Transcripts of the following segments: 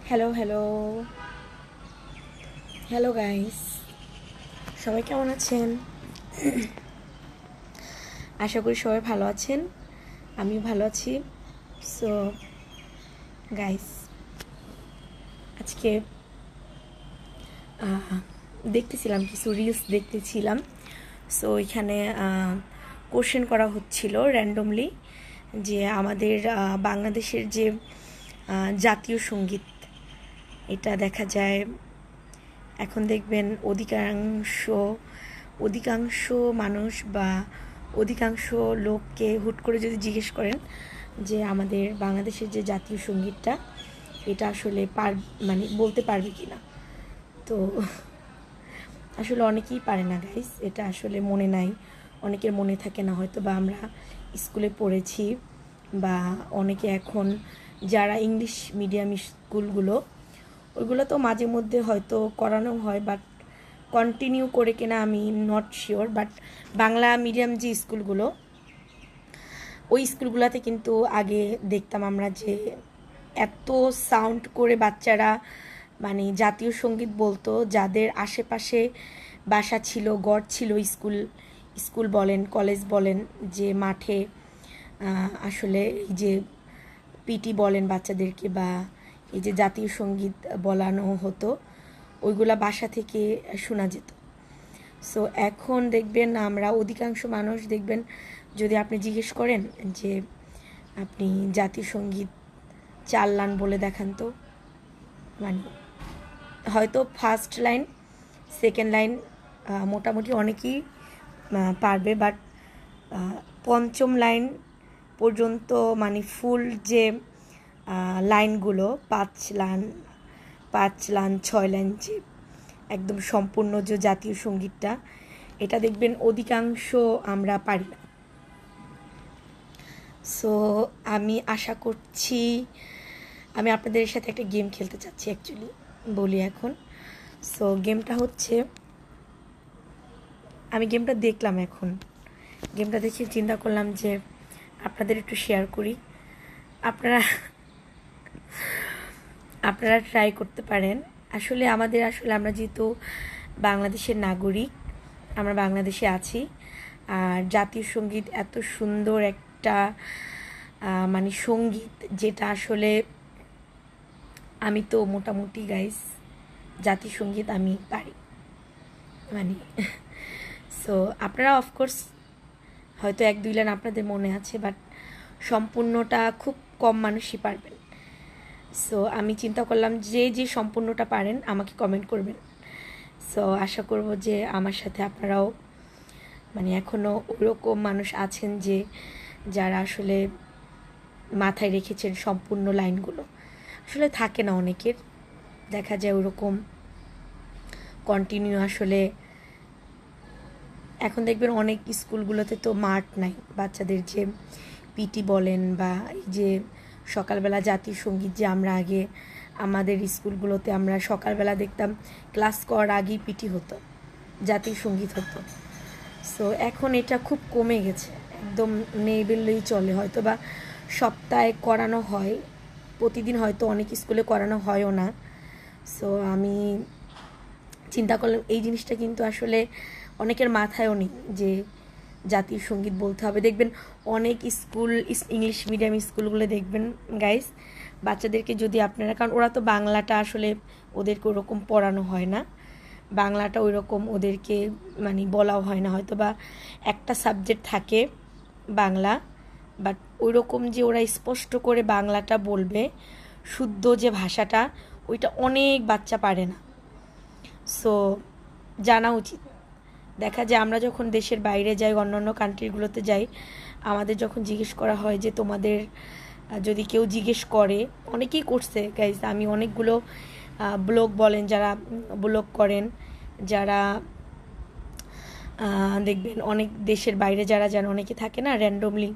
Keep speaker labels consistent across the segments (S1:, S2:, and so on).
S1: Hello hello hello guys, সবাই কেমন আছেন? আশা করি সবাই ভালো আছেন। আমিও ভালো আছি। সো গাইস, আজকে দেখতেছিলাম, কিছু রিলস দেখতেছিলাম। সো এখানে কোশ্চেন করা হচ্ছিল র্যান্ডমলি যে আমাদের বাংলাদেশের যে জাতীয় সঙ্গীত, এটা দেখা যায় এখন দেখবেন অধিকাংশ মানুষ বা অধিকাংশ লোককে হুট করে যদি জিজ্ঞেস করেন যে আমাদের বাংলাদেশের যে জাতীয় সঙ্গীতটা এটা আসলে মানে বলতে পারবে কি না, তো আসলে অনেকেই পারে না গাইস। এটা আসলে মনে নাই, অনেকের মনে থাকে না, হয়তো বা আমরা স্কুলে পড়েছি বা অনেকে এখন যারা ইংলিশ মিডিয়াম স্কুলগুলো ওইগুলো তো মাঝে মধ্যে হয়তো করানো হয়, বাট কন্টিনিউ করে কিনা আমি not sure. But Bangla medium যে স্কুলগুলো, ওই স্কুলগুলোতে কিন্তু আগে দেখতাম আমরা যে এত সাউন্ড করে বাচ্চারা মানে জাতীয় সঙ্গীত বলতো, যাদের আশেপাশে বাসা ছিল, গড় ছিল, স্কুল বলেন, কলেজ বলেন, যে মাঠে আসলে এই যে পিটি বলেন বাচ্চাদেরকে, বা এই যে জাতীয় সঙ্গীত বলানো হতো, ওইগুলা বাসা থেকে শোনা যেত। সো এখন দেখবেন আমরা অধিকাংশ মানুষ দেখবেন, যদি আপনি জিজ্ঞেস করেন যে আপনি জাতীয় সঙ্গীত 4 লাইন বলে দেখান তো, মানে হয়তো ফার্স্ট লাইন, সেকেন্ড লাইন মোটামুটি অনেকেই পারবে, বাট পঞ্চম লাইন পর্যন্ত মানে ফুল যে লাইনগুলো 5 লাইন 6 লাইন, যে একদম সম্পূর্ণ যে জাতীয় সঙ্গীতটা, এটা দেখবেন অধিকাংশ আমরা পারি না। সো আমি আশা করছি, আমি আপনাদের সাথে একটা গেম খেলতে চাচ্ছি অ্যাকচুয়ালি, বলি এখন। সো গেমটা হচ্ছে, আমি গেমটা দেখলাম, এখন গেমটা দেখে চিন্তা করলাম যে আপনাদের একটু শেয়ার করি। আপনারা আপনারা ট্রাই করতে পারেন। আসলে আমরা যেহেতু বাংলাদেশের নাগরিক, আমরা বাংলাদেশে আছি, আর জাতীয় সঙ্গীত এত সুন্দর একটা মানে সঙ্গীত, যেটা আসলে আমি তো মোটামুটি গাইস জাতীয় সঙ্গীত আমি পারি, মানে সো আপনারা অফকোর্স হয়তো 1-2 লাইন আপনাদের মনে আছে, বাট সম্পূর্ণটা খুব কম মানুষই পারবেন। সো আমি চিন্তা করলাম যে সম্পূর্ণটা পারেন আমাকে কমেন্ট করবেন। সো আশা করব যে আমার সাথে আপনারাও, মানে এখনও ওরকম মানুষ আছেন যে যারা আসলে মাথায় রেখেছেন সম্পূর্ণ লাইনগুলো। আসলে থাকে না অনেকের, দেখা যায় ওরকম কন্টিনিউ। আসলে এখন দেখবেন অনেক স্কুলগুলোতে তো মাঠ নাই, বাচ্চাদের যে পিটি বলেন বা এই যে সকালবেলা জাতীয় সঙ্গীত, যে আমরা আগে আমাদের স্কুলগুলোতে আমরা সকালবেলা দেখতাম ক্লাস করার আগেই পিটি হতো, জাতীয় সঙ্গীত হতো। সো এখন এটা খুব কমে গেছে, একদম নেই বললেই চলে। হয়তো বা সপ্তাহে করানো হয়, প্রতিদিন হয়তো অনেক স্কুলে করানো হয়ও না। সো আমি চিন্তা করলাম এই জিনিসটা কিন্তু আসলে অনেকের মাথায়ও নেই যে জাতীয় সঙ্গীত বলতে হবে। দেখবেন অনেক স্কুল, ইংলিশ মিডিয়াম স্কুলগুলো দেখবেন গাইস, বাচ্চাদেরকে যদি আপনারা, কারণ ওরা তো বাংলাটা আসলে ওদেরকে ওরকম পড়ানো হয় না, বাংলাটা ওই রকম ওদেরকে মানে বলাও হয় না, হয়তো বা একটা সাবজেক্ট থাকে বাংলা, বাট ওই রকম যে ওরা স্পষ্ট করে বাংলাটা বলবে, শুদ্ধ যে ভাষাটা, ওইটা অনেক বাচ্চা পারে না। সো জানা উচিত। দেখা যায় আমরা যখন দেশের বাইরে যাই, অন্যান্য কান্ট্রিগুলোতে যাই, আমাদের যখন জিজ্ঞেস করা হয় যে তোমাদের, যদি কেউ জিজ্ঞেস করে, অনেকেই করছে গাইজ, আমি অনেকগুলো ব্লগ বলেন, যারা ব্লগ করেন, যারা দেখবেন অনেক দেশের বাইরে যারা যান, অনেকে থাকে না র্যান্ডমলি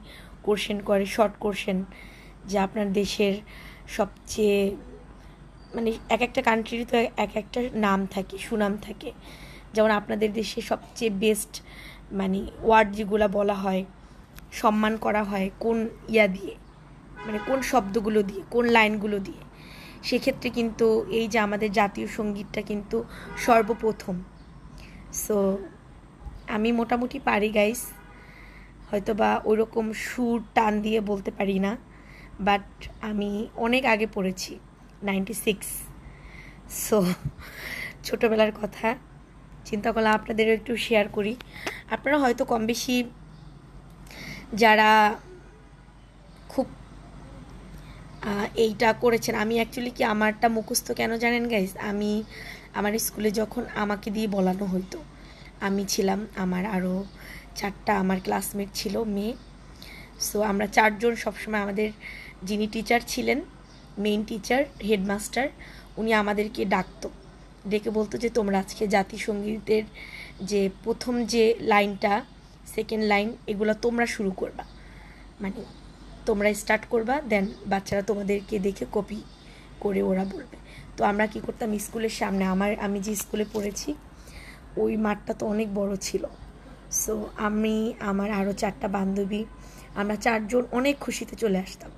S1: কোশ্চেন করে, শর্ট কোশ্চেন, যে আপনার দেশের সবচেয়ে, মানে এক একটা কান্ট্রির তো এক একটা নাম থাকে, সুনাম থাকে। যেমন আপনাদের দেশে সবচেয়ে বেস্ট মানে ওয়ার্ড যেগুলো বলা হয়, সম্মান করা হয় কোন দিয়ে, মানে কোন শব্দগুলো দিয়ে, কোন লাইনগুলো দিয়ে, সেক্ষেত্রে কিন্তু এই যে আমাদের জাতীয় সঙ্গীতটা কিন্তু সর্বপ্রথম। সো আমি মোটামুটি পারি গাইস, হয়তো বা ওইরকম সুর টান দিয়ে বলতে পারি না, বাট আমি অনেক আগে পড়েছি, 96। সো ছোটোবেলার কথা চিন্তা করলাম আপনাদেরও একটু শেয়ার করি। আপনারা হয়তো কম বেশি যারা খুব এইটা করেছেন, আমি অ্যাকচুয়ালি কি আমারটা মুখস্থ কেন জানেন গাইস? আমি আমার স্কুলে যখন আমাকে দিয়ে বলানো হইতো, আমি ছিলাম, আমার আরও 4টা আমার ক্লাসমেট ছিল মেয়ে। সো আমরা 4জন সবসময় আমাদের যিনি টিচার ছিলেন, মেইন টিচার, হেডমাস্টার, উনি আমাদেরকে ডাকতো, ডেকে বলতো যে তোমরা আজকে জাতীয়সঙ্গীতের যে প্রথম যে লাইনটা, সেকেন্ড লাইন, এগুলো তোমরা শুরু করবা, মানে তোমরা স্টার্ট করবা, দেন বাচ্চারা তোমাদেরকে দেখে কপি করে ওরা বলবে। তো আমরা কি করতাম, স্কুলের সামনে, আমি যে স্কুলে পড়েছি ওই মাঠটা তো অনেক বড় ছিল। সো আমি, আমার আরও 4টা বান্ধবী, আমরা 4জন অনেক খুশিতে চলে আসতাম,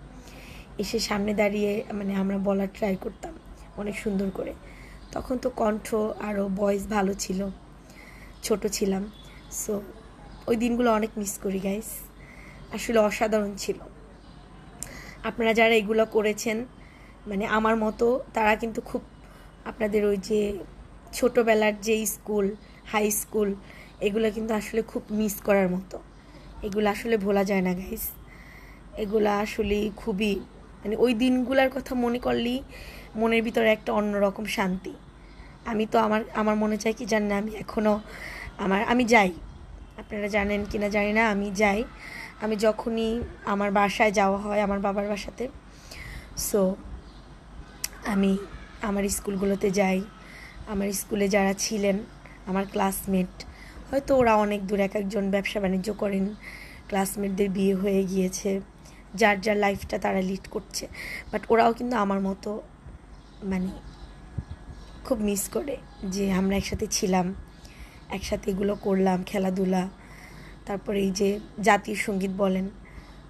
S1: এসে সামনে দাঁড়িয়ে মানে আমরা বলার ট্রাই করতাম অনেক সুন্দর করে। তখন তো কণ্ঠ আরও ভয়েস ভালো ছিল, ছোট ছিলাম। সো ওই দিনগুলো অনেক মিস করি গাইস, আসলে অসাধারণ ছিল। আপনারা যারা এগুলো করেছেন মানে আমার মতো, তারা কিন্তু খুব আপনাদের ওই যে ছোটোবেলার যে স্কুল, হাই স্কুল, এগুলো কিন্তু আসলে খুব মিস করার মতো। এগুলো আসলে ভোলা যায় না গাইস, এগুলো আসলে খুবই মানে ওই দিনগুলোর কথা মনে করলেই মনের ভিতরে একটা অন্যরকম শান্তি। আমি তো আমার মনে চাই কি জানি না, আমি এখনও আমি যাই, আপনারা জানেন কি না জানি না, আমি যাই, আমি যখনই আমার বাসায় যাওয়া হয়, আমার বাবার বাসাতে, সো আমি আমার স্কুলগুলোতে যাই। আমার স্কুলে যারা ছিলেন আমার ক্লাসমেট, হয়তো ওরা অনেক দূর, এক একজন ব্যবসা বাণিজ্য করেন, ক্লাসমেটদের বিয়ে হয়ে গিয়েছে, যার যার লাইফটা তারা লিড করছে, বাট ওরাও কিন্তু আমার মতো মানে খুব মিস করে যে আমরা একসাথে ছিলাম, একসাথে এগুলো করলাম, খেলাধুলা, তারপরে এই যে জাতীয় সঙ্গীত বলেন,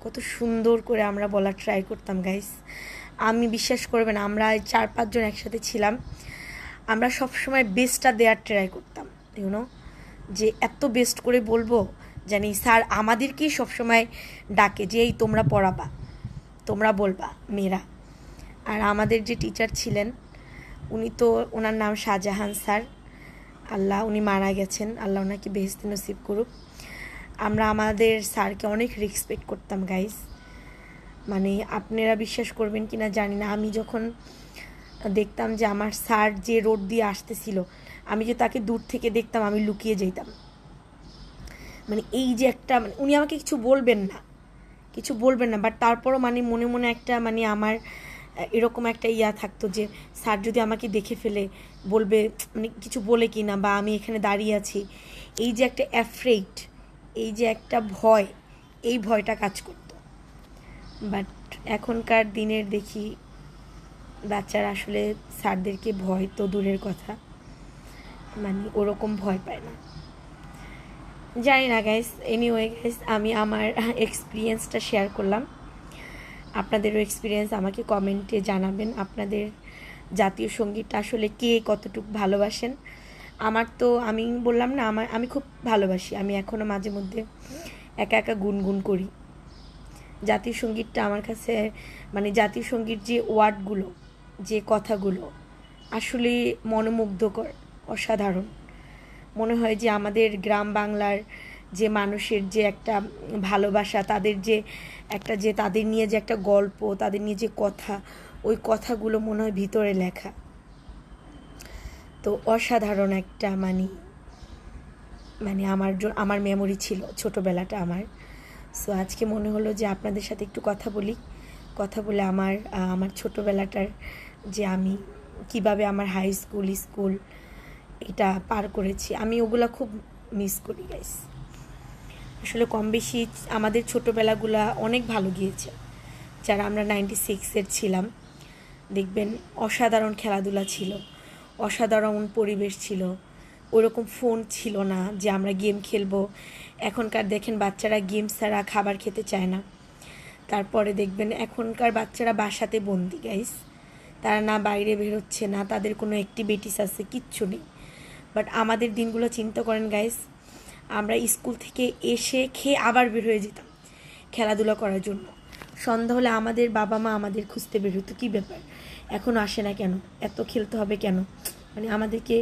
S1: কত সুন্দর করে আমরা বলার ট্রাই করতাম গাইস। আমি বিশ্বাস করবেন, আমরা 4-5 জন একসাথে ছিলাম, আমরা সবসময় বেস্টটা দেওয়ার ট্রাই করতাম, ইউনো, যে এত বেস্ট করে বলবো জানি স্যার আমাদেরকেই সবসময় ডাকে যে এই তোমরা পড়াবা, তোমরা বলবা মেয়েরা। আর আমাদের যে টিচার ছিলেন উনি তো, ওনার নাম শাহজাহান স্যার, আল্লাহ, উনি মারা গেছেন, আল্লাহ ওনাকে বেহেশতে নসিব করুক। আমরা আমাদের স্যারকে অনেক রেসপেক্ট করতাম গাইস, মানে আপনারা বিশ্বাস করবেন কি না জানি না, আমি যখন দেখতাম যে আমার স্যার যে রোড দিয়ে আসতেছিল, আমি যে তাকে দূর থেকে দেখতাম, আমি লুকিয়ে যেতাম। মানে এই যে একটা, মানে উনি আমাকে কিছু বলবেন না, বাট তারপরও মানে মনে মনে একটা মানে আমার এরকম একটা ইয়া থাকতো যে স্যার যদি আমাকে দেখে ফেলে বলবে মানে কিছু বলে কি না, বা আমি এখানে দাঁড়িয়ে আছি, এই যে একটা অ্যাফ্রেড, এই যে একটা ভয়, এই ভয়টা কাজ করতো। বাট এখনকার দিনের দেখি বাচ্চারা আসলে স্যারদেরকে ভয় তো দূরের কথা, মানে ওরকম ভয় পায় না, জানি না গাইস। এনিওয়ে গাইস, আমি আমার এক্সপিরিয়েন্সটা শেয়ার করলাম, আপনাদেরও এক্সপিরিয়েন্স আমাকে কমেন্টে জানাবেন, আপনাদের জাতীয় সঙ্গীতটা আসলে কে কতটুকু ভালোবাসেন। আমার তো, আমি বললাম না, আমি খুব ভালোবাসি, আমি এখনও মাঝে মধ্যে একা একা গুনগুন করি। জাতীয় সঙ্গীতটা আমার কাছে মানে জাতীয় সঙ্গীত যে ওয়ার্ডগুলো, যে কথাগুলো আসলে মনোমুগ্ধকর, অসাধারণ। মনে হয় যে আমাদের গ্রাম বাংলার যে মানুষের যে একটা ভালোবাসা, তাদের যে একটা, যে তাদের নিয়ে যে একটা গল্প, তাদের নিয়ে যে কথা, ওই কথাগুলো মনে হয় ভিতরে লেখা। তো অসাধারণ একটা মানে আমার মেমোরি ছিল ছোটোবেলাটা আমার। সো আজকে মনে হলো যে আপনাদের সাথে একটু কথা বলে আমার ছোটোবেলাটার যে আমি কিভাবে আমার হাই স্কুল এটা পার করেছি, আমি ওগুলো খুব মিস করি গাইস। আসলে কম বেশি আমাদের ছোটোবেলাগুলো অনেক ভালো গিয়েছে, যারা আমরা 96-এর ছিলাম, দেখবেন অসাধারণ খেলাধুলা ছিল, অসাধারণ পরিবেশ ছিল, ওরকম ফোন ছিল না যে আমরা গেম খেলবো। এখনকার দেখেন বাচ্চারা গেম ছাড়া খাবার খেতে চায় না। তারপরে দেখবেন এখনকার বাচ্চারা বাসাতে বন্দি গাইস, তারা না বাইরে বেরোচ্ছে, না তাদের কোনো অ্যাক্টিভিটিস আছে, কিচ্ছু নেই। বাট আমাদের দিনগুলো চিন্তা করেন গাইস, আমরা স্কুল থেকে এসে খেয়ে আবার বের হয়ে যেতাম খেলাধুলা করার জন্য। সন্ধ্যা হলে আমাদের বাবা মা আমাদের খুঁজতে বের হতো, কী ব্যাপার এখন আসে না কেন, এত খেলতে হবে কেন, মানে আমাদেরকে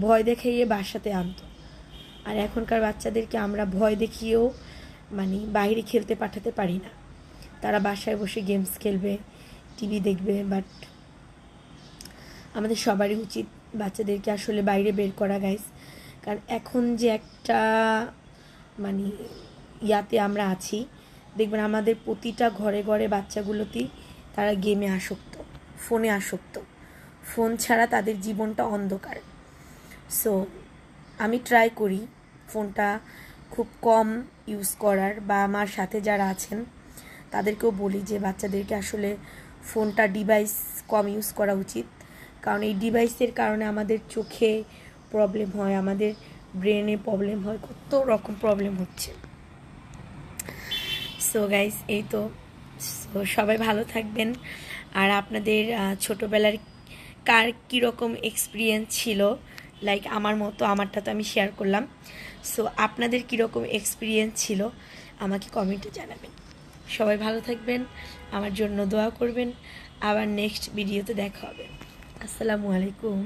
S1: ভয় দেখাইয়ে বাসাতে আনতো। আর এখনকার বাচ্চাদেরকে আমরা ভয় দেখিয়েও মানে বাইরে খেলতে পাঠাতে পারি না, তারা বাসায় বসে গেমস খেলবে, টিভি দেখবে। বাট আমাদের সবারই উচিত বাচ্চাদেরকে আসলে বাইরে বের করা গাইস। কারণ এখন যে একটা মানে ইয়াতে আমরা আছি, দেখবেন আমাদের প্রতিটা ঘরে ঘরে বাচ্চাগুলোতেই তারা গেমে আসক্ত, ফোনে আসক্ত, ফোন ছাড়া তাদের জীবনটা অন্ধকার। সো আমি ট্রাই করি ফোনটা খুব কম ইউজ করার, বা আমার সাথে যারা আছেন তাদেরকেও বলি যে বাচ্চাদেরকে আসলে ফোনটা ডিভাইস কম ইউজ করা উচিত। কারণ এই ডিভাইসের কারণে আমাদের চোখে প্রবলেম হয়, আমাদের ব্রেনে প্রবলেম হয়, কত রকম প্রবলেম হচ্ছে। সো গাইস এই তো, সো সবাই ভালো থাকবেন। আর আপনাদের ছোটোবেলার কার কীরকম এক্সপিরিয়েন্স ছিল, লাইক আমার মতো, আমারটা তো আমি শেয়ার করলাম। সো আপনাদের কীরকম এক্সপিরিয়েন্স ছিল আমাকে কমেন্টে জানাবেন। সবাই ভালো থাকবেন, আমার জন্য দোয়া করবেন। আবার নেক্সট ভিডিওতে দেখা হবে। আসসালামু আলাইকুম।